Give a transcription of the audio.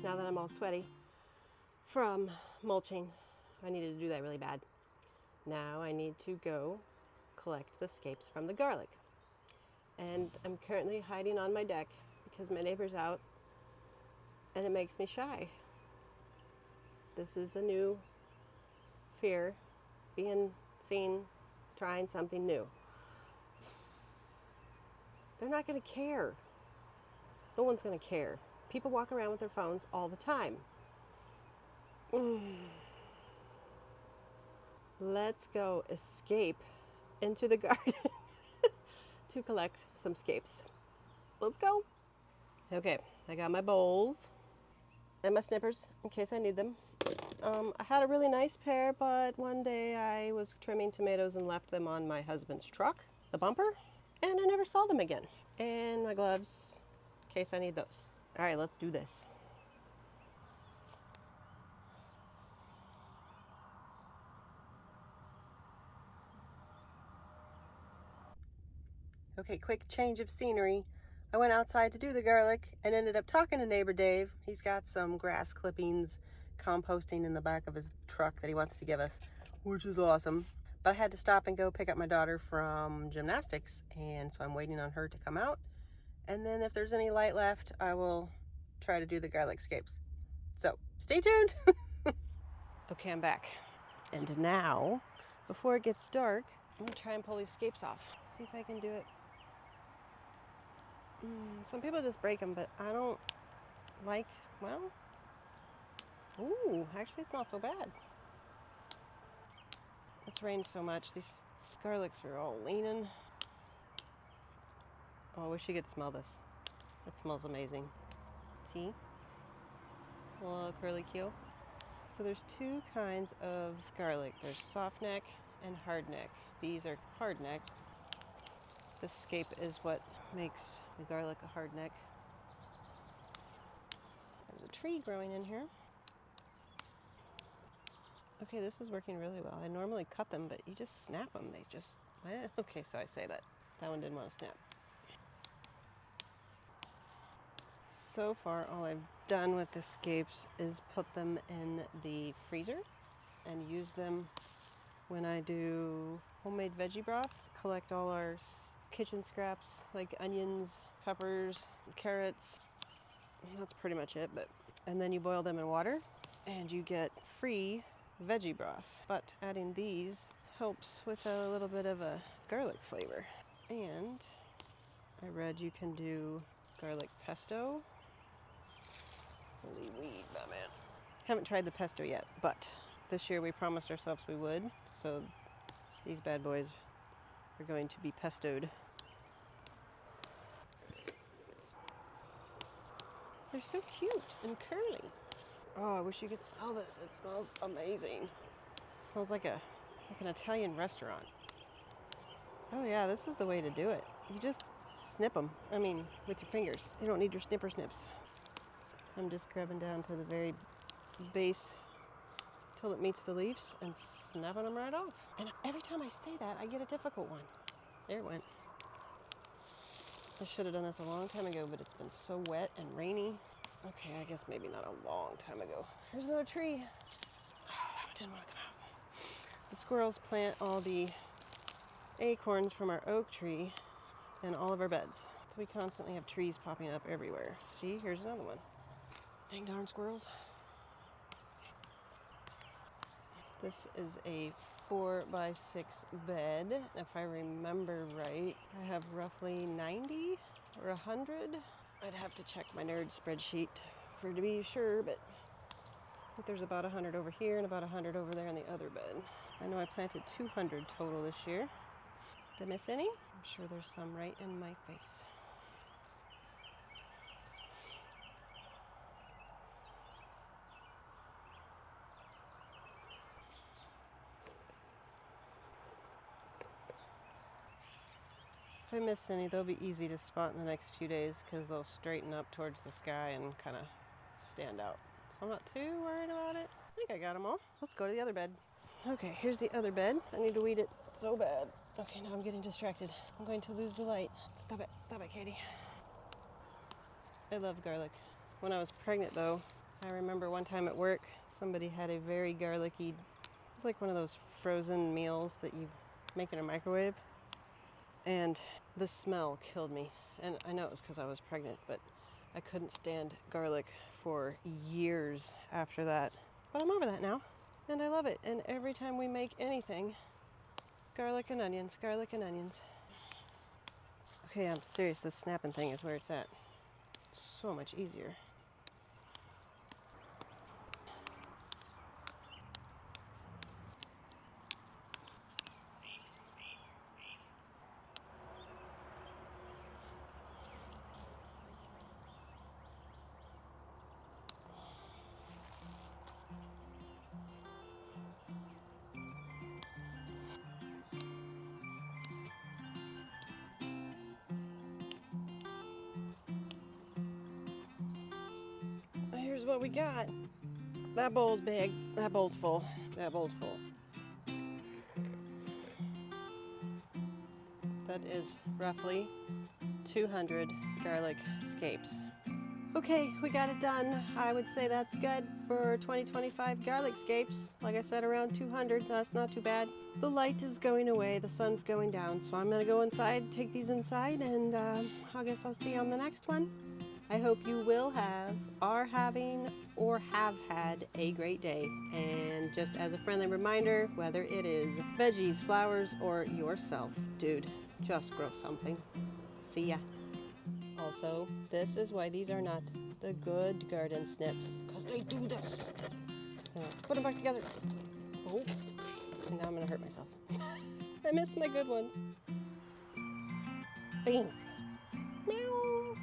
now that I'm all sweaty from mulching. I needed to do that really bad. Now I need to go collect the scapes from the garlic. And I'm currently hiding on my deck because my neighbor's out and it makes me shy. This is a new fear, being seen, trying something new. They're not going to care. No one's going to care. People walk around with their phones all the time. Let's go escape into the garden to collect some scapes. Let's go. Okay, I got my bowls and my snippers in case I need them. I had a really nice pair, but one day I was trimming tomatoes and left them on my husband's truck, the bumper, and I never saw them again. And my gloves, in case I need those. All right, let's do this. Okay, quick change of scenery. I went outside to do the garlic and ended up talking to neighbor Dave. He's got some grass clippings composting in the back of his truck that he wants to give us, which is awesome. But I had to stop and go pick up my daughter from gymnastics, and so I'm waiting on her to come out. And then if there's any light left, I will try to do the garlic scapes. So stay tuned. Okay, I'm back. And now, before it gets dark, I'm gonna try and pull these scapes off. See if I can do it. Some people just break them, but I don't like, well, ooh, actually it's not so bad. It's rained so much, these garlics are all leaning. Oh, I wish you could smell this. It smells amazing. See? A little curly Q. So there's two kinds of garlic. There's soft neck and hard neck. These are hard neck. The scape is what makes the garlic a hard neck. There's a tree growing in here. Okay, this is working really well. I normally cut them, but you just snap them. They just, okay, so I say that. That one didn't want to snap. So far, all I've done with the scapes is put them in the freezer and use them when I do homemade veggie broth. Collect all our kitchen scraps like onions, peppers, carrots. That's pretty much it. And then you boil them in water and you get free veggie broth. But adding these helps with a little bit of a garlic flavor. And I read you can do garlic pesto. Holy weed, my man. Haven't tried the pesto yet, but this year we promised ourselves we would. So these bad boys are going to be pestoed. They're so cute and curly. Oh, I wish you could smell this. It smells amazing. It smells like an Italian restaurant. Oh yeah, this is the way to do it. You just snip them. I mean, with your fingers. You don't need your snipper snips. So I'm just grabbing down to the very base till it meets the leaves and snapping them right off. And every time I say that, I get a difficult one. There it went. I should have done this a long time ago, but it's been so wet and rainy. Okay, I guess maybe not a long time ago. Here's another tree. Oh, that one didn't want to come out. The squirrels plant all the acorns from our oak tree in all of our beds. So we constantly have trees popping up everywhere. See, here's another one. Dang darn squirrels. This is a 4x6 bed. If I remember right, I have roughly 90 or 100. I'd have to check my nerd spreadsheet to be sure, but I think there's about 100 over here and about 100 over there in the other bed. I know I planted 200 total this year. Did I miss any? I'm sure there's some right in my face. If I miss any, they'll be easy to spot in the next few days because they'll straighten up towards the sky and kind of stand out. So I'm not too worried about it. I think I got them all. Let's go to the other bed. Okay, here's the other bed. I need to weed it so bad. Okay, now I'm getting distracted. I'm going to lose the light. Stop it, Katie. I love garlic. When I was pregnant though, I remember one time at work, somebody had a very garlicky, it was like one of those frozen meals that you make in a microwave. And the smell killed me. And I know it was because I was pregnant, but I couldn't stand garlic for years after that. But I'm over that now, and I love it. And every time we make anything, garlic and onions, garlic and onions. Okay, I'm serious, this snapping thing is where it's at. So much easier. Here's what we got. That bowl's big. That bowl's full. That bowl's full. That is roughly 200 garlic scapes. Okay, we got it done. I would say that's good for 2025 garlic scapes. Like I said, around 200. That's not too bad. The light is going away. The sun's going down. So I'm going to go inside, take these inside, and I guess I'll see you on the next one. I hope you will have, are having, or have had a great day. And just as a friendly reminder, whether it is veggies, flowers, or yourself, dude, just grow something. See ya. Also, this is why these are not the good garden snips, because they do this. Put them back together. Oh, and now I'm gonna hurt myself. I miss my good ones. Beans. Meow.